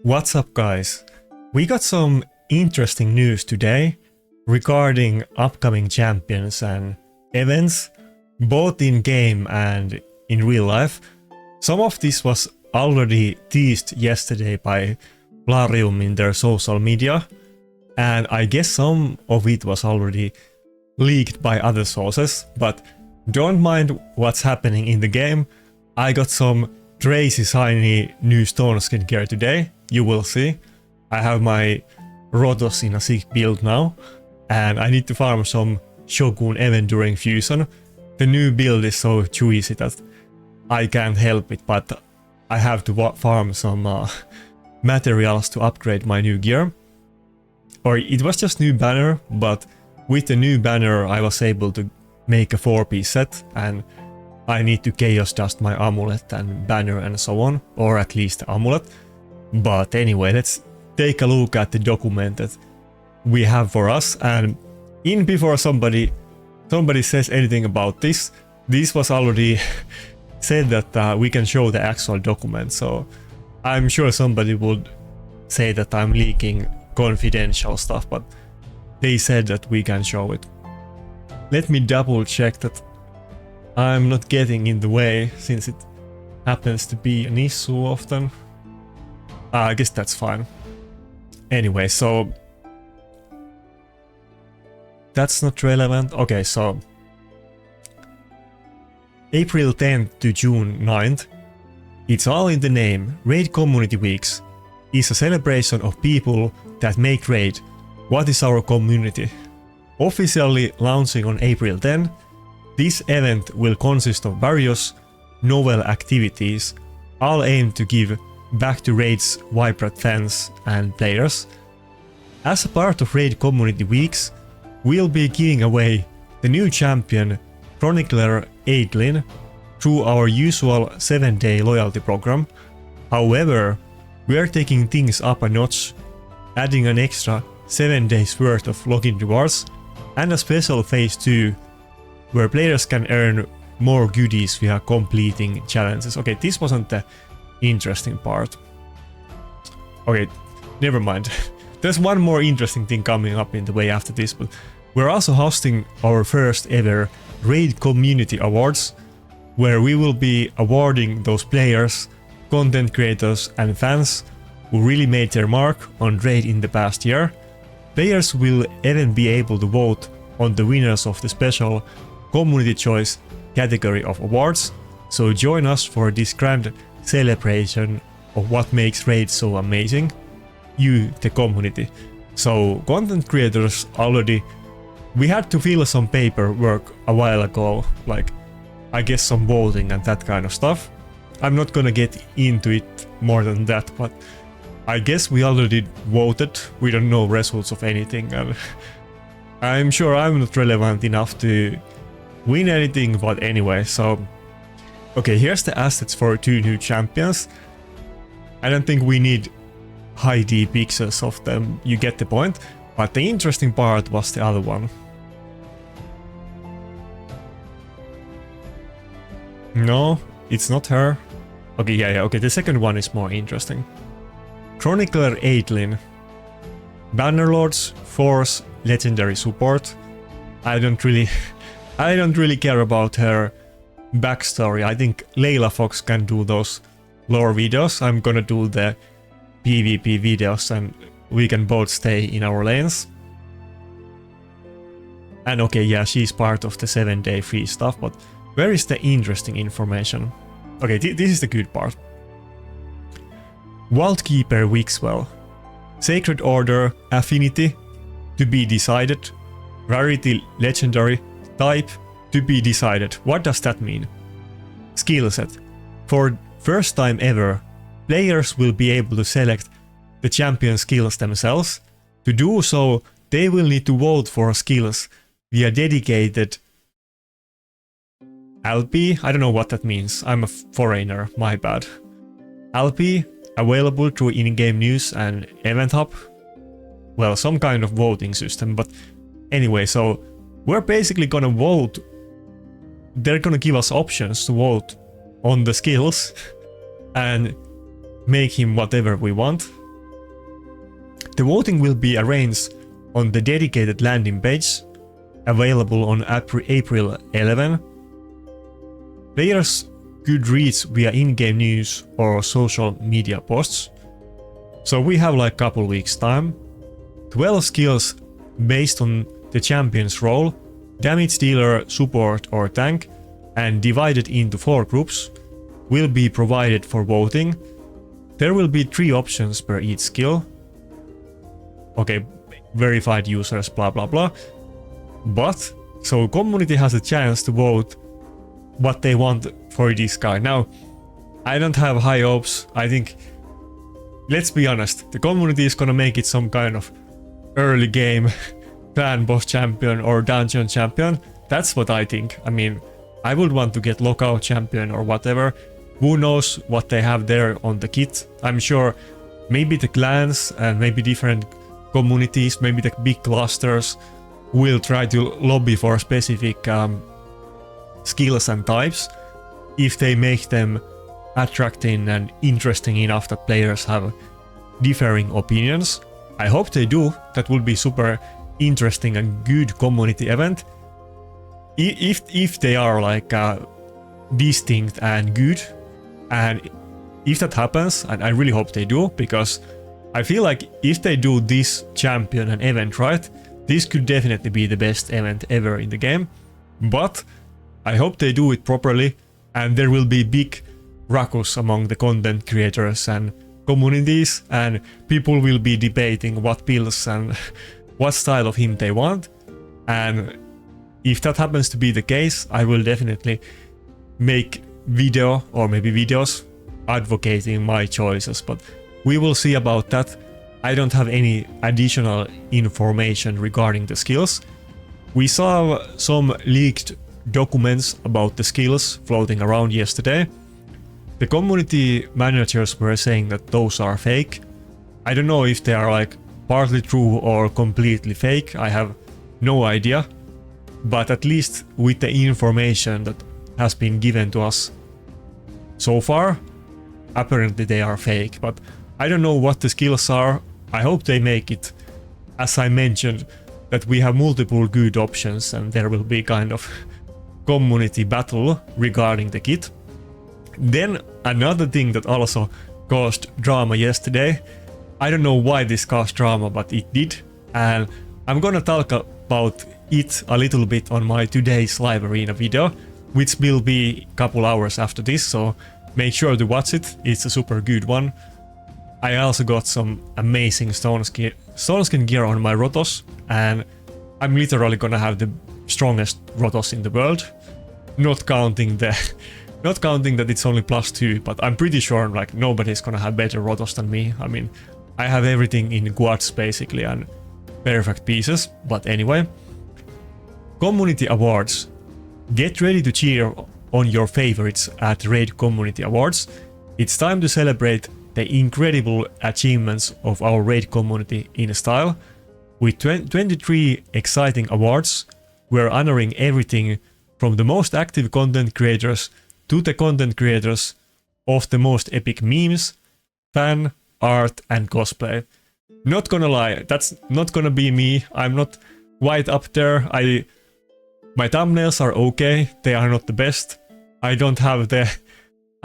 What's up, guys? We got some interesting news today regarding upcoming champions and events, both in game and in real life. Some of this was already teased yesterday by Plarium in their social media, and I guess some of it was already leaked by other sources, but don't mind what's happening in the game. I got some crazy shiny new stone skin gear today, you will see. I have my Rotos in a sick build now, and I need to farm some Shogun event during Fusion. The new build is so juicy that I can't help it, but I have to farm some materials to upgrade my new gear. Or it was just new banner, but with the new banner I was able to make a 4-piece set, and I need to chaos dust my amulet and banner and so on, or at least the amulet. But anyway, let's take a look at the document that we have for us, and before somebody says anything about this was already said that we can show the actual document, so I'm sure somebody would say that I'm leaking confidential stuff, but they said that we can show it. Let me double check that I'm not getting in the way, since it happens to be an issue often. I guess that's fine. Anyway, so that's not relevant. Okay, so April 10th to June 9th, it's all in the name. Raid Community Weeks is a celebration of people that make Raid. What is our community? Officially launching on April 10, this event will consist of various novel activities, all aimed to give back to Raid's vibrant fans and players. As a part of Raid Community Weeks, we'll be giving away the new champion Chronicler Aidlin through our usual 7-day loyalty program. However, we are taking things up a notch, adding an extra 7 days worth of login rewards and a special phase 2 where players can earn more goodies via completing challenges. Okay, this wasn't the interesting part. Okay, never mind. There's one more interesting thing coming up in the way after this, but we're also hosting our first ever Raid Community Awards, where we will be awarding those players, content creators and fans who really made their mark on Raid in the past year. Players will even be able to vote on the winners of the special Community Choice category of awards, so join us for this grand celebration of what makes Raid so amazing, you, the community. So content creators already, we had to fill some paperwork a while ago, like I guess some voting and that kind of stuff. I'm not gonna get into it more than that, but I guess we already voted. We don't know results of anything, and I'm sure I'm not relevant enough to win anything, but anyway, so okay, here's the assets for 2 new champions. I don't think we need high D pixels of them, you get the point, but the interesting part was the other one. No, it's not her. Okay, yeah, okay, the second one is more interesting. Chronicler Aidlin. Bannerlords, Force, Legendary Support. I don't really care about her backstory. I think Layla Fox can do those lore videos. I'm gonna do the PvP videos and we can both stay in our lanes. And okay, yeah, she's part of the 7-day free stuff, but where is the interesting information? Okay, this is the good part. Vaultkeeper Wixwell. Sacred Order Affinity to be decided. Rarity Legendary. Type to be decided. What does that mean? Skill set. For first time ever, players will be able to select the champion skills themselves. To do so, they will need to vote for skills via dedicated LP. I don't know what that means. I'm a foreigner, my bad. LP available through in-game news and event hub. Well, some kind of voting system, but anyway, so we're basically gonna vote. They're gonna give us options to vote on the skills and make him whatever we want. The voting will be arranged on the dedicated landing page, available on April 11. Players could reach via in-game news or social media posts. So we have like couple weeks time. 12 skills based on the champion's role, damage dealer, support or tank, and divided into 4 groups, will be provided for voting. There will be 3 options per each skill. Okay, verified users, blah blah blah. But, so community has a chance to vote what they want for this guy. Now, I don't have high hopes. I think, let's be honest, the community is gonna make it some kind of early game clan boss champion or dungeon champion. That's what I think. I mean, I would want to get lockout champion or whatever. Who knows what they have there on the kit. I'm sure maybe the clans and maybe different communities, maybe the big clusters will try to lobby for specific skills and types if they make them attracting and interesting enough that players have differing opinions. I hope they do. That would be super interesting and good community event. If they are like distinct and good, and if that happens, and I really hope they do, because I feel like if they do this champion and event right, this could definitely be the best event ever in the game. But I hope they do it properly, and there will be big ruckus among the content creators and communities, and people will be debating what builds and what style of him they want. And if that happens to be the case, I will definitely make video or maybe videos advocating my choices, but we will see about that. I don't have any additional information regarding the skills. We saw some leaked documents about the skills floating around yesterday. The community managers were saying that those are fake. I don't know if they are like partly true or completely fake. I have no idea. But at least with the information that has been given to us so far, apparently they are fake. But I don't know what the skills are. I hope they make it, as I mentioned, that we have multiple good options and there will be kind of community battle regarding the kit. Then another thing that also caused drama yesterday. I don't know why this caused drama, but it did. And I'm gonna talk about it a little bit on my today's live arena video, which will be a couple hours after this, so make sure to watch it. It's a super good one. I also got some amazing stone skin gear on my Rotos, and I'm literally gonna have the strongest Rotos in the world. Not counting that it's only +2, but I'm pretty sure like nobody's gonna have better Rotos than me. I mean, I have everything in quads basically and perfect pieces, but anyway. Community awards. Get ready to cheer on your favorites at Raid Community Awards. It's time to celebrate the incredible achievements of our Raid community in style. With 23 exciting awards, we're honoring everything from the most active content creators to the content creators of the most epic memes, fan, art and cosplay. Not gonna lie, that's not gonna be me. I'm not quite up there. My thumbnails are okay, they are not the best. I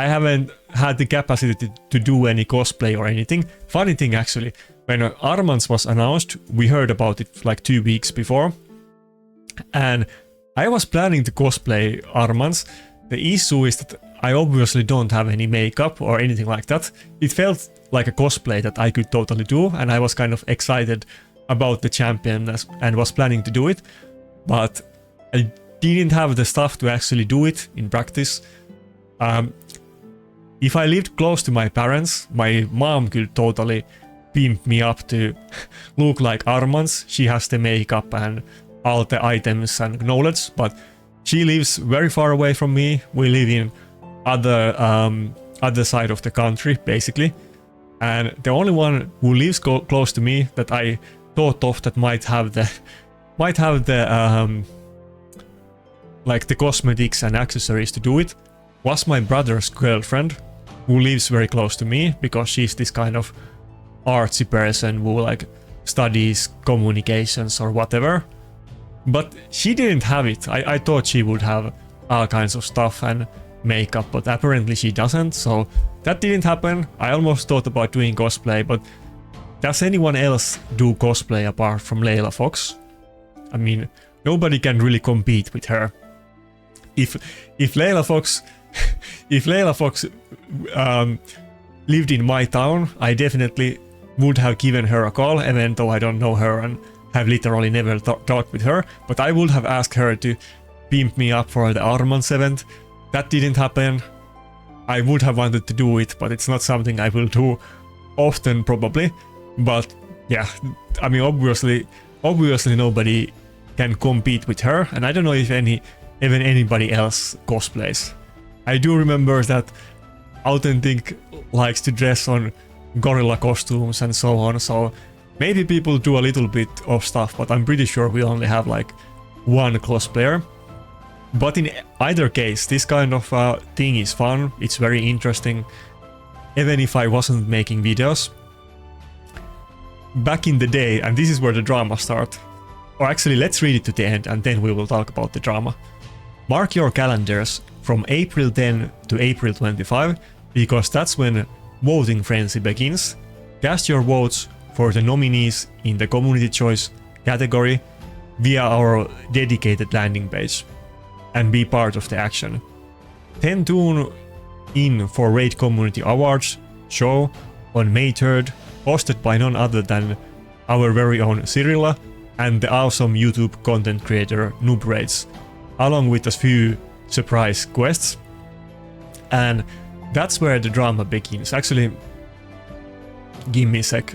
haven't had the capacity to do any cosplay or anything. Funny thing actually, when Armans was announced, we heard about it like 2 weeks before. And I was planning to cosplay Armans. The issue is that I obviously don't have any makeup or anything like that. It felt like a cosplay that I could totally do, and I was kind of excited about the champion and was planning to do it. But I didn't have the stuff to actually do it in practice. If I lived close to my parents, my mom could totally pimp me up to look like Armans. She has the makeup and all the items and knowledge, but she lives very far away from me. We live in other side of the country, basically. And the only one who lives close to me that I thought of that might have the like the cosmetics and accessories to do it was my brother's girlfriend, who lives very close to me because she's this kind of artsy person who like studies communications or whatever. But she didn't have it. I thought she would have all kinds of stuff and makeup, but apparently she doesn't, so that didn't happen. I almost thought about doing cosplay, but does anyone else do cosplay apart from Layla Fox? I mean, nobody can really compete with her. If Layla Fox lived in my town, I definitely would have given her a call, even though I don't know her and have literally never talked with her, but I would have asked her to pimp me up for the Armand's event. That didn't happen. I would have wanted to do it, but it's not something I will do often probably. But yeah, I mean, obviously nobody can compete with her, and I don't know if even anybody else cosplays. I do remember that Authentic likes to dress on gorilla costumes and so on, so maybe people do a little bit of stuff, but I'm pretty sure we only have like one cosplayer. But in either case, this kind of thing is fun, it's very interesting, even if I wasn't making videos. Back in the day, and this is where the drama starts, or actually let's read it to the end and then we will talk about the drama. Mark your calendars from April 10 to April 25, because that's when voting frenzy begins. Cast your votes for the nominees in the community choice category via our dedicated landing page and be part of the action. Then tune in for Raid Community Awards show on May 3rd, hosted by none other than our very own Cyrilla and the awesome YouTube content creator Noob Raids, along with a few surprise quests. And that's where the drama begins. Actually, give me a sec.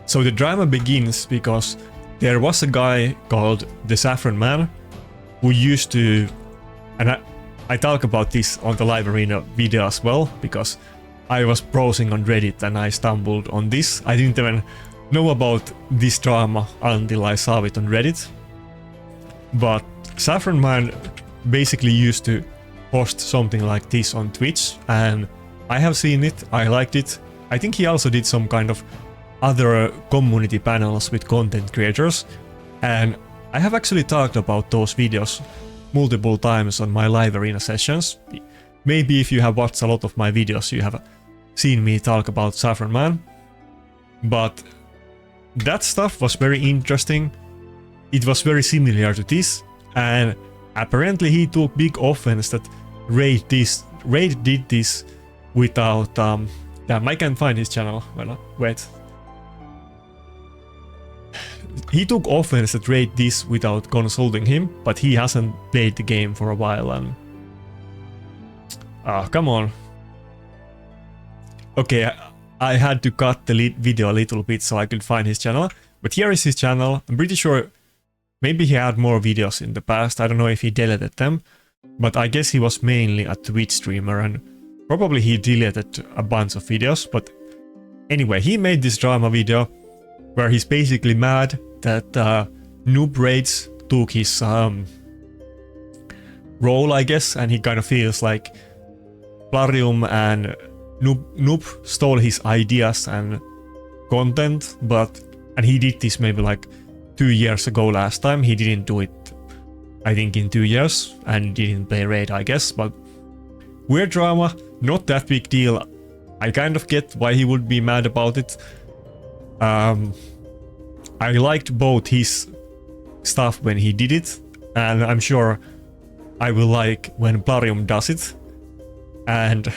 So the drama begins because there was a guy called the Saffron Man who used to, and I talk about this on the live arena video as well, because I was browsing on Reddit and I stumbled on this. I didn't even know about this drama until I saw it on Reddit. But Saffron Man basically used to host something like this on Twitch, and I have seen it, I liked it. I think he also did some kind of other community panels with content creators, and I have actually talked about those videos multiple times on my live arena sessions. Maybe if you have watched a lot of my videos, you have seen me talk about Saffron Man. But that stuff was very interesting. It was very similar to this, and apparently he took big offense that Raid did this without damn, I can't find his channel. Well, wait. He took offense that Raid this without consulting him, but he hasn't played the game for a while and... come on. Okay, I had to cut the video a little bit so I could find his channel, but here is his channel. I'm pretty sure maybe he had more videos in the past, I don't know if he deleted them, but I guess he was mainly a Twitch streamer and probably he deleted a bunch of videos, but anyway, he made this drama video where he's basically mad that Noob Raids took his role, I guess, and he kind of feels like Plarium and Noob stole his ideas and content, and he did this maybe like 2 years ago last time. He didn't do it, I think, in 2 years, and didn't play Raid, I guess, but weird drama, not that big deal. I kind of get why he would be mad about it. I liked both his stuff when he did it, and I'm sure I will like when Plarium does it. And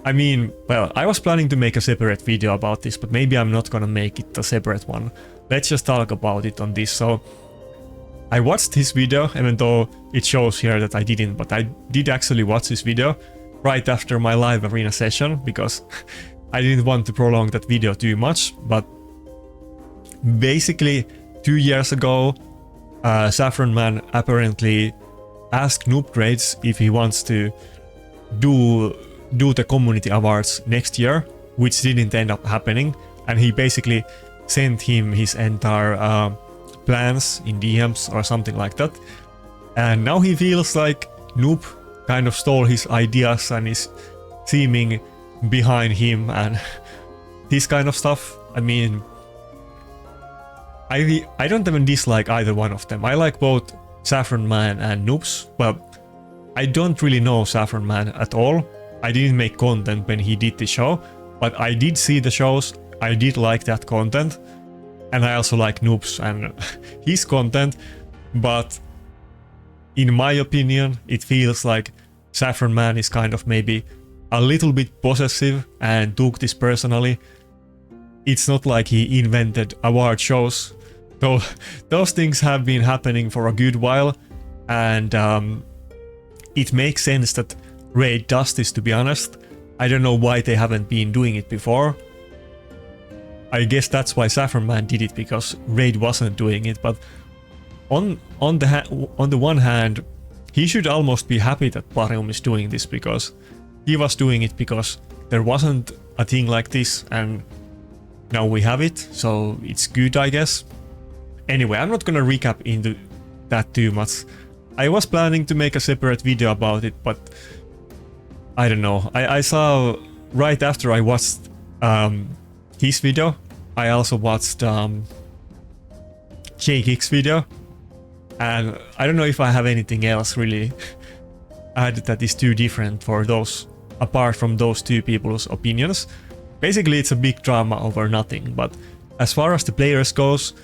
I mean, well, I was planning to make a separate video about this, but maybe I'm not gonna make it a separate one. Let's just talk about it on this. So I watched his video, even though it shows here that I didn't, but I did actually watch this video right after my live arena session, because I didn't want to prolong that video too much. But basically 2 years ago, Saffron Man apparently asked Noob Raids if he wants to do the community awards next year, which didn't end up happening, and he basically sent him his entire plans in DMs or something like that. And now he feels like Noob kind of stole his ideas and is seeming behind him, and this kind of stuff. I mean, I don't even dislike either one of them. I like both Saffron Man and Noobs. Well, I don't really know Saffron Man at all. I didn't make content when he did the show, but I did see the shows. I did like that content, and I also like Noobs and his content, but in my opinion, it feels like Saffron Man is kind of maybe a little bit possessive and took this personally. It's not like he invented award shows, though those things have been happening for a good while, and it makes sense that Raid does this, to be honest. I don't know why they haven't been doing it before. I guess that's why Saffron Man did it, because Raid wasn't doing it, but on the one hand, he should almost be happy that Plarium is doing this, because he was doing it because there wasn't a thing like this, and now we have it, so it's good, I guess. Anyway, I'm not gonna recap into that too much. I was planning to make a separate video about it, but I don't know. I saw right after I watched his video, I also watched J-Geek's video, and I don't know if I have anything else really added that is too different for those, apart from those two people's opinions. Basically, it's a big drama over nothing, but as far as the players goes,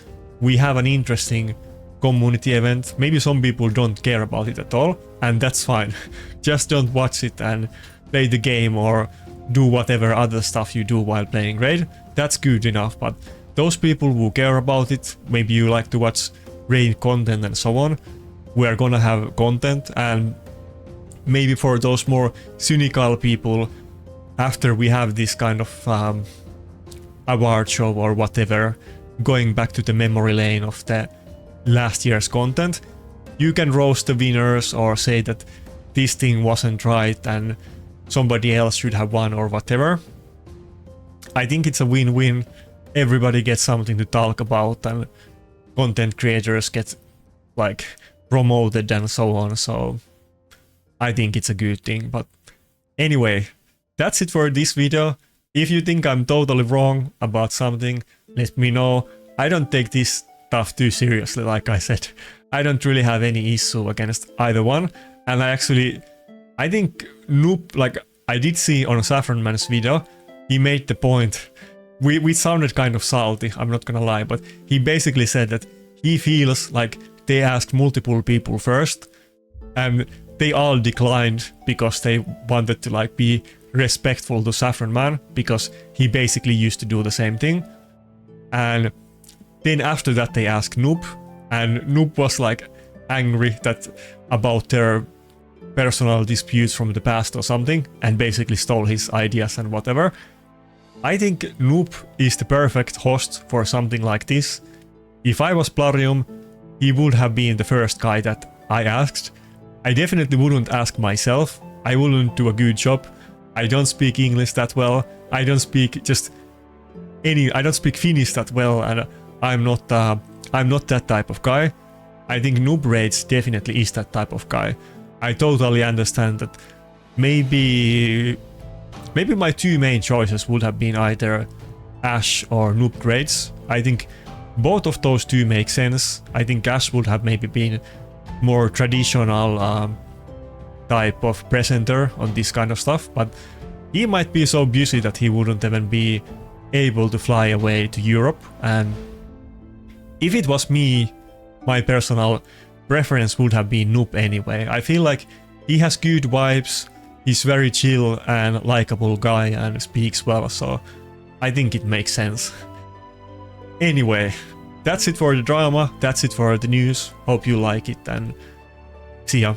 we have an interesting community event. Maybe some people don't care about it at all, and that's fine. Just don't watch it and play the game or do whatever other stuff you do while playing Raid. That's good enough, but those people who care about it, maybe you like to watch Raid content and so on, we're gonna have content, and maybe for those more cynical people, after we have this kind of award show or whatever, going back to the memory lane of the last year's content, you can roast the winners or say that this thing wasn't right and somebody else should have won or whatever. I think it's a win-win. Everybody gets something to talk about, and content creators get like promoted and so on, so I think it's a good thing. But anyway, that's it for this video. If you think I'm totally wrong about something, let me know. I don't take this stuff too seriously, like I said. I don't really have any issue against either one, and I think Noob, like I did see on Saffron Man's video, he made the point, we sounded kind of salty, I'm not gonna lie, but he basically said that he feels like they asked multiple people first, and they all declined because they wanted to like be respectful to Saffron Man, because he basically used to do the same thing. And then after that they asked Noob, and Noob was like angry that about their personal disputes from the past or something, and basically stole his ideas and whatever. I think Noob is the perfect host for something like this. If I was Plarium, he would have been the first guy that I asked. I definitely wouldn't ask myself. I wouldn't do a good job. I don't speak English that well. I don't speak Finnish that well, and I'm not that type of guy. I think Noob Raids definitely is that type of guy. I totally understand that maybe my two main choices would have been either Ash or Noob Raids. I think both of those two make sense. I think Ash would have maybe been more traditional type of presenter on this kind of stuff, but he might be so busy that he wouldn't even be able to fly away to Europe. And if it was me, my personal preference would have been Noob anyway. I feel like he has good vibes, he's very chill and likable guy and speaks well, so I think it makes sense. Anyway, that's it for the drama, that's it for the news. Hope you like it, and see ya.